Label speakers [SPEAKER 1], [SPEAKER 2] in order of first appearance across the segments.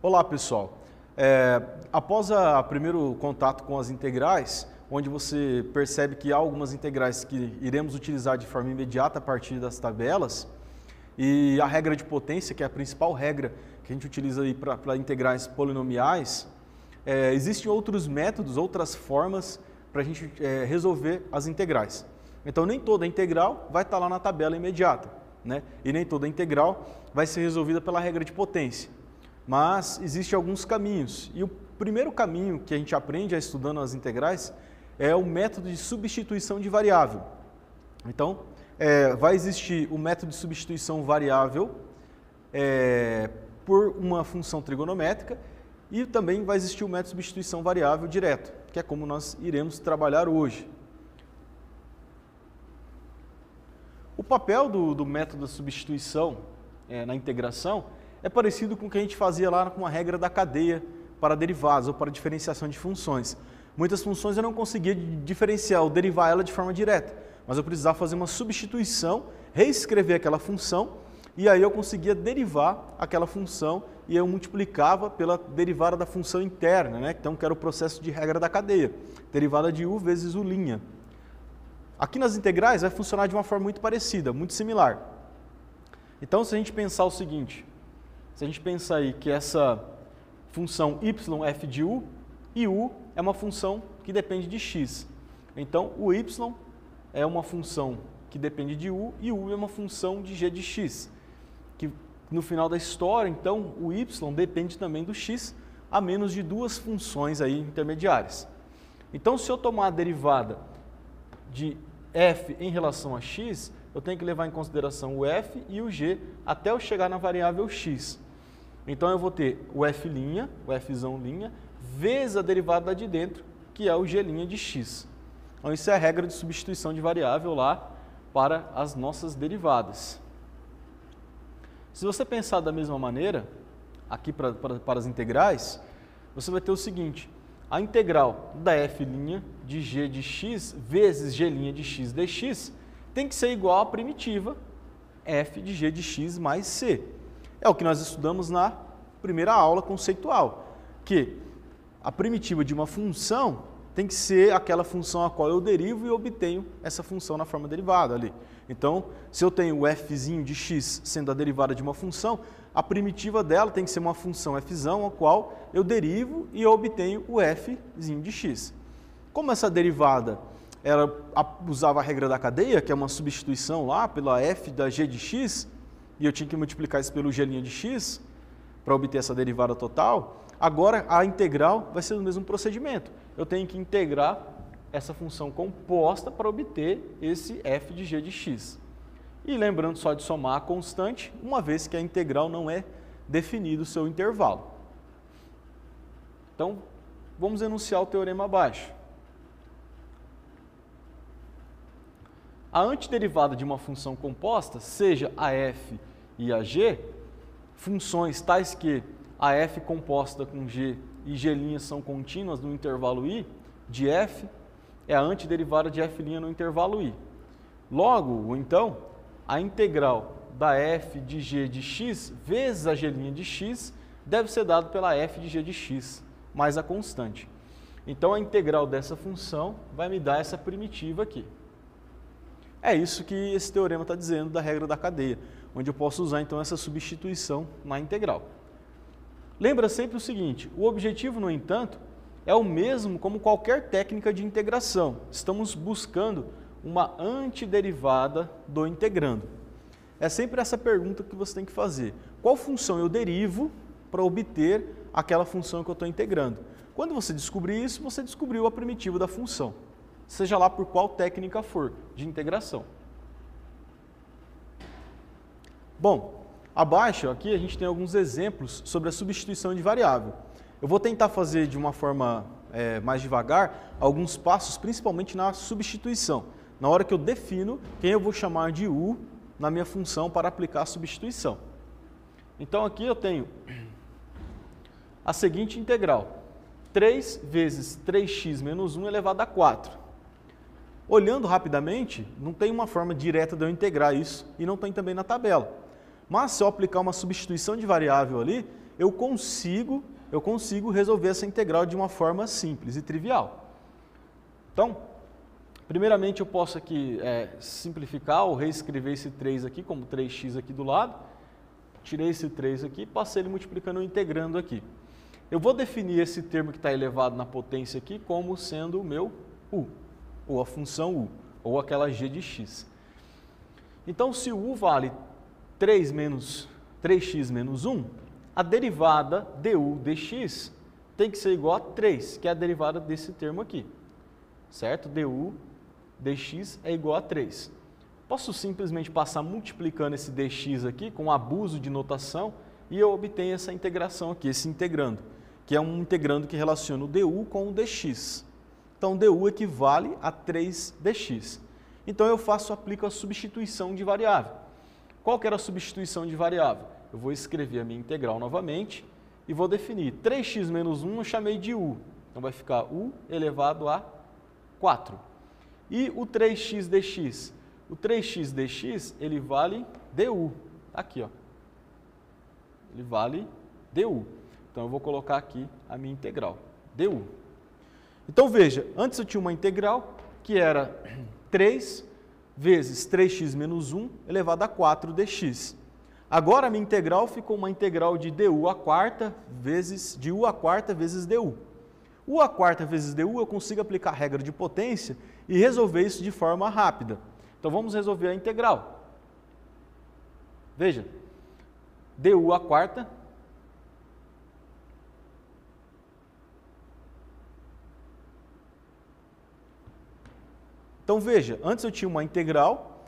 [SPEAKER 1] Olá, pessoal. Após o primeiro contato com as integrais, onde você percebe que há algumas integrais que iremos utilizar de forma imediata a partir das tabelas, e a regra de potência, que é a principal regra que a gente utiliza para integrais polinomiais, existem outros métodos, outras formas para a gente resolver as integrais. Então, nem toda integral vai estar lá na tabela imediata, né? E nem toda integral vai ser resolvida pela regra de potência. Mas existem alguns caminhos. E o primeiro caminho que a gente aprende estudando as integrais é o método de substituição de variável. Então, vai existir o método de substituição variável por uma função trigonométrica e também vai existir o método de substituição variável direto, que é como nós iremos trabalhar hoje. O papel do método de substituição na integração é parecido com o que a gente fazia lá com a regra da cadeia para derivadas ou para diferenciação de funções. Muitas funções eu não conseguia diferenciar ou derivar ela de forma direta, mas eu precisava fazer uma substituição, reescrever aquela função e aí eu conseguia derivar aquela função e eu multiplicava pela derivada da função interna, né? Então, que era o processo de regra da cadeia, derivada de u vezes u'. Aqui nas integrais vai funcionar de uma forma muito parecida, muito similar. Então, se a gente pensar o seguinte, se a gente pensar aí que essa função y f de u, e u é uma função que depende de x. Então, o y é uma função que depende de u e u é uma função de g de x. Que no final da história, então, o y depende também do x, a menos de duas funções aí intermediárias. Então, se eu tomar a derivada de f em relação a x, eu tenho que levar em consideração o f e o g até eu chegar na variável x. Então, eu vou ter o f', o fzão', vezes a derivada de dentro, que é o g' de x. Então, isso é a regra de substituição de variável lá para as nossas derivadas. Se você pensar da mesma maneira, aqui para as integrais, você vai ter o seguinte, a integral da f' de g de x vezes g' de x dx tem que ser igual à primitiva f de g de x mais c. É o que nós estudamos na primeira aula conceitual, que a primitiva de uma função tem que ser aquela função a qual eu derivo e obtenho essa função na forma derivada ali. Então, se eu tenho o fzinho de x sendo a derivada de uma função, a primitiva dela tem que ser uma função fzão, a qual eu derivo e eu obtenho o fzinho de x. Como essa derivada ela usava a regra da cadeia, que é uma substituição lá pela f da g de x, e eu tinha que multiplicar isso pelo g' de x para obter essa derivada total, agora a integral vai ser o mesmo procedimento. Eu tenho que integrar essa função composta para obter esse f de g de x. E lembrando só de somar a constante, uma vez que a integral não é definido o seu intervalo. Então, vamos enunciar o teorema abaixo. A antiderivada de uma função composta, seja a f e a g, funções tais que a f composta com g e g' são contínuas no intervalo i de f, é a antiderivada de f' no intervalo i. Logo, então, a integral da f de g de x vezes a g' de x deve ser dado pela f de g de x mais a constante. Então, a integral dessa função vai me dar essa primitiva aqui. É isso que esse teorema está dizendo da regra da cadeia, onde eu posso usar então essa substituição na integral. Lembra sempre o seguinte, o objetivo, no entanto, é o mesmo como qualquer técnica de integração. Estamos buscando uma antiderivada do integrando. É sempre essa pergunta que você tem que fazer. Qual função eu derivo para obter aquela função que eu estou integrando? Quando você descobrir isso, você descobriu a primitiva da função, seja lá por qual técnica for de integração. Bom, abaixo aqui a gente tem alguns exemplos sobre a substituição de variável. Eu vou tentar fazer de uma forma mais devagar alguns passos, principalmente na substituição, na hora que eu defino quem eu vou chamar de u na minha função para aplicar a substituição. Então aqui eu tenho a seguinte integral, 3 vezes 3x menos 1 elevado a 4. Olhando rapidamente, não tem uma forma direta de eu integrar isso e não tem também na tabela. Mas se eu aplicar uma substituição de variável ali, eu consigo resolver essa integral de uma forma simples e trivial. Então, primeiramente eu posso aqui simplificar ou reescrever esse 3 aqui como 3x aqui do lado. Tirei esse 3 aqui, passei ele multiplicando ou integrando aqui. Eu vou definir esse termo que está elevado na potência aqui como sendo o meu u, ou a função u, ou aquela g de x. Então, se o u vale 3x menos 1, a derivada du dx tem que ser igual a 3, que é a derivada desse termo aqui. Certo? Du dx é igual a 3. Posso simplesmente passar multiplicando esse dx aqui com abuso de notação e eu obtenho essa integração aqui, esse integrando, que é um integrando que relaciona o du com o dx. Então, du equivale a 3dx. Então, eu aplico a substituição de variável. Qual que era a substituição de variável? Eu vou escrever a minha integral novamente e vou definir 3x menos 1 eu chamei de u. Então, vai ficar u elevado a 4. E o 3x dx? O 3x dx, ele vale du. Aqui, ó. Ele vale du. Então, eu vou colocar aqui a minha integral, du. Então, veja, antes eu tinha uma integral que era 3 vezes 3x menos 1 elevado a 4 dx. Agora, a minha integral ficou uma integral de du a quarta vezes du. U a quarta vezes du, eu consigo aplicar a regra de potência e resolver isso de forma rápida. Então, vamos resolver a integral. Veja, du a quarta Então, veja, antes eu tinha uma integral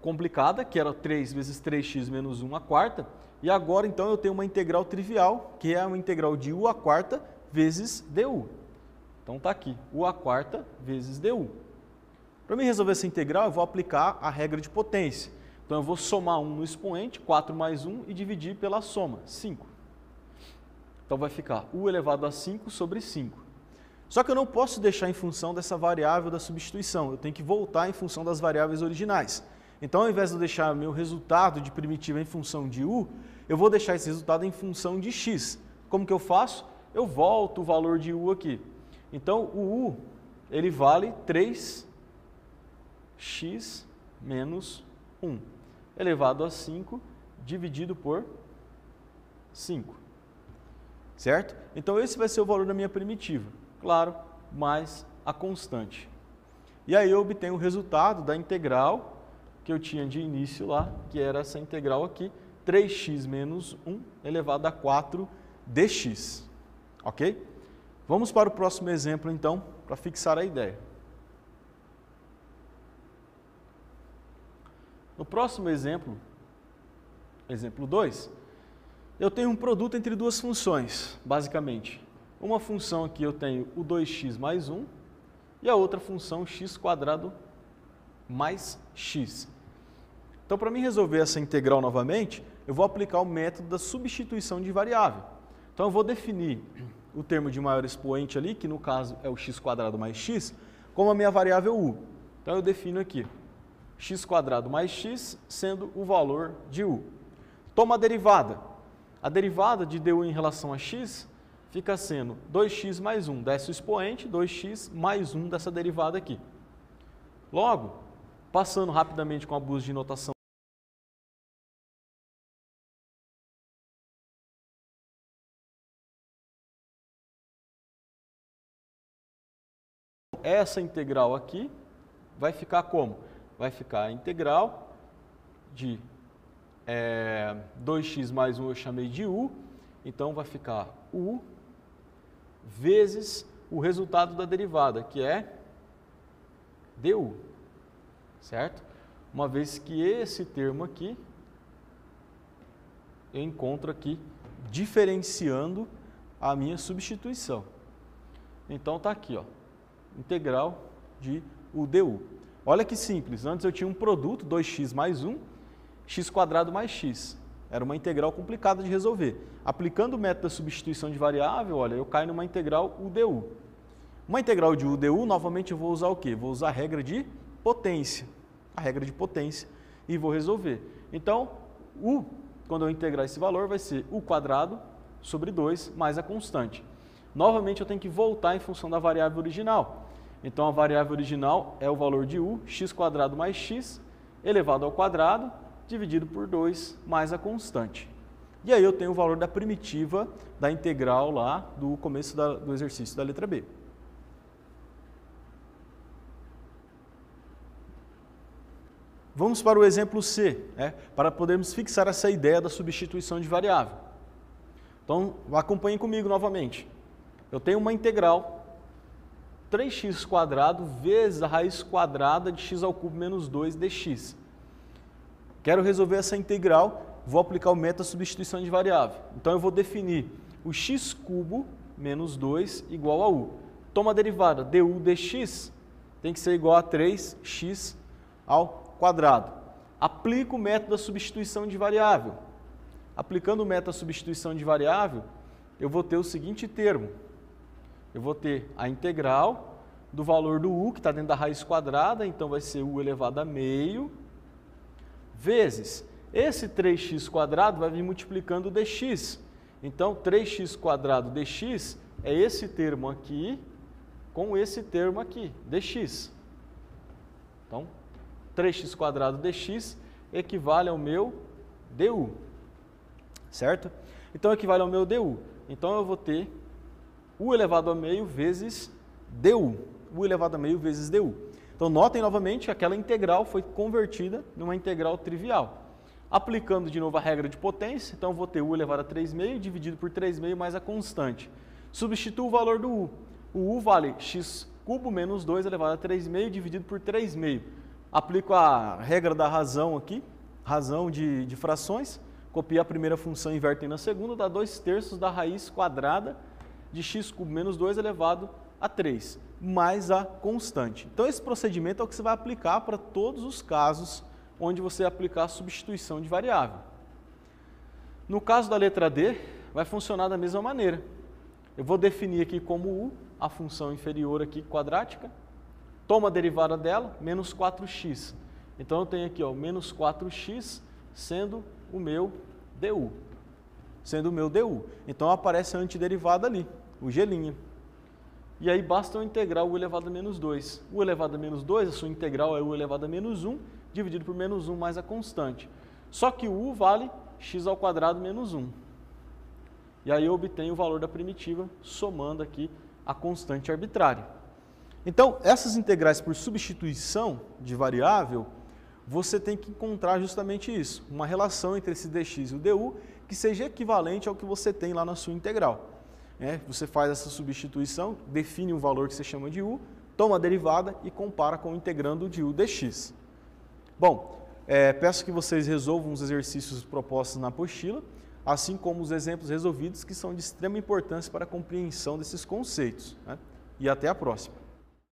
[SPEAKER 1] complicada, que era 3 vezes 3x menos 1 a quarta, e agora, então, eu tenho uma integral trivial, que é uma integral de u a quarta vezes du. Então, está aqui, u a quarta vezes du. Para mim resolver essa integral, eu vou aplicar a regra de potência. Então, eu vou somar 1 no expoente, 4 mais 1, e dividir pela soma, 5. Então, vai ficar u elevado a 5 sobre 5. Só que eu não posso deixar em função dessa variável da substituição, eu tenho que voltar em função das variáveis originais. Então, ao invés de eu deixar meu resultado de primitiva em função de u, eu vou deixar esse resultado em função de x. Como que eu faço? Eu volto o valor de u aqui. Então, o u, ele vale 3x menos 1, elevado a 5, dividido por 5. Certo? Então, esse vai ser o valor da minha primitiva. Claro, mais a constante. E aí eu obtenho o resultado da integral que eu tinha de início lá, que era essa integral aqui, 3x menos 1 elevado a 4 dx. Ok? Vamos para o próximo exemplo, então, para fixar a ideia. No próximo exemplo, exemplo 2, eu tenho um produto entre duas funções, basicamente. Uma função aqui eu tenho o 2x mais 1 e a outra função x² mais x. Então, para mim resolver essa integral novamente, eu vou aplicar o método da substituição de variável. Então, eu vou definir o termo de maior expoente ali, que no caso é o x² mais x, como a minha variável u. Então, eu defino aqui x² mais x sendo o valor de u. Toma a derivada. A derivada de du em relação a x fica sendo 2x mais 1, desce o expoente, 2x mais 1 dessa derivada aqui. Logo, passando rapidamente com abuso de notação, essa integral aqui vai ficar como? Vai ficar a integral de 2x mais 1 eu chamei de u, então vai ficar u vezes o resultado da derivada, que é du, certo? Uma vez que esse termo aqui, eu encontro aqui diferenciando a minha substituição. Então, está aqui, ó, integral de u du. Olha que simples, antes eu tinha um produto, 2x mais 1, x² mais x. Era uma integral complicada de resolver. Aplicando o método da substituição de variável, olha, eu caio numa integral u du. Uma integral de u du, novamente eu vou usar o quê? Vou usar a regra de potência. A regra de potência e vou resolver. Então, u quando eu integrar esse valor, vai ser u quadrado sobre 2 mais a constante. Novamente, eu tenho que voltar em função da variável original. Então, a variável original é o valor de u, x quadrado mais x, elevado ao quadrado, dividido por 2 mais a constante. E aí eu tenho o valor da primitiva da integral lá do começo do exercício da letra B. Vamos para o exemplo C, para podermos fixar essa ideia da substituição de variável. Então, acompanhem comigo novamente. Eu tenho uma integral 3x² vezes a raiz quadrada de x ao cubo menos 2 dx. Quero resolver essa integral, vou aplicar o método da substituição de variável. Então, eu vou definir o x³ menos 2 igual a u. Toma a derivada, du dx tem que ser igual a 3x ao quadrado. Aplico o método da substituição de variável. Aplicando o método da substituição de variável, eu vou ter o seguinte termo. Eu vou ter a integral do valor do u, que está dentro da raiz quadrada, então vai ser u elevado a meio, vezes esse 3x² vai vir multiplicando o dx. Então, 3x² dx é esse termo aqui com esse termo aqui, dx. Então, 3x² dx equivale ao meu du, certo? Então, equivale ao meu du. Então, eu vou ter u elevado a meio vezes du. U elevado a meio vezes du. Então, notem novamente que aquela integral foi convertida numa integral trivial. Aplicando de novo a regra de potência, então, eu vou ter u elevado a 3,5 dividido por 3,5 mais a constante. Substituo o valor do u. O u vale x³ menos 2 elevado a 3,5 dividido por 3,5. Aplico a regra da razão aqui, razão de frações, copio a primeira função e inverto na segunda, dá 2/3 da raiz quadrada de x³ menos 2 elevado a 3, mais a constante. Então, esse procedimento é o que você vai aplicar para todos os casos onde você aplicar a substituição de variável. No caso da letra D, vai funcionar da mesma maneira. Eu vou definir aqui como u, a função inferior aqui quadrática, tomo a derivada dela, menos 4x. Então, eu tenho aqui, ó, menos 4x sendo o meu du. Sendo o meu du. Então, aparece a antiderivada ali, o g'. E aí, basta eu integrar o u elevado a menos 2. U elevado a menos 2, a sua integral é u elevado a menos 1, dividido por menos 1 mais a constante. Só que o u vale x² menos 1. E aí, eu obtenho o valor da primitiva, somando aqui a constante arbitrária. Então, essas integrais por substituição de variável, você tem que encontrar justamente isso, uma relação entre esse dx e o du que seja equivalente ao que você tem lá na sua integral. Você faz essa substituição, define um valor que você chama de u, toma a derivada e compara com o integrando de u dx. Bom, peço que vocês resolvam os exercícios propostos na apostila, assim como os exemplos resolvidos que são de extrema importância para a compreensão desses conceitos. E até a próxima.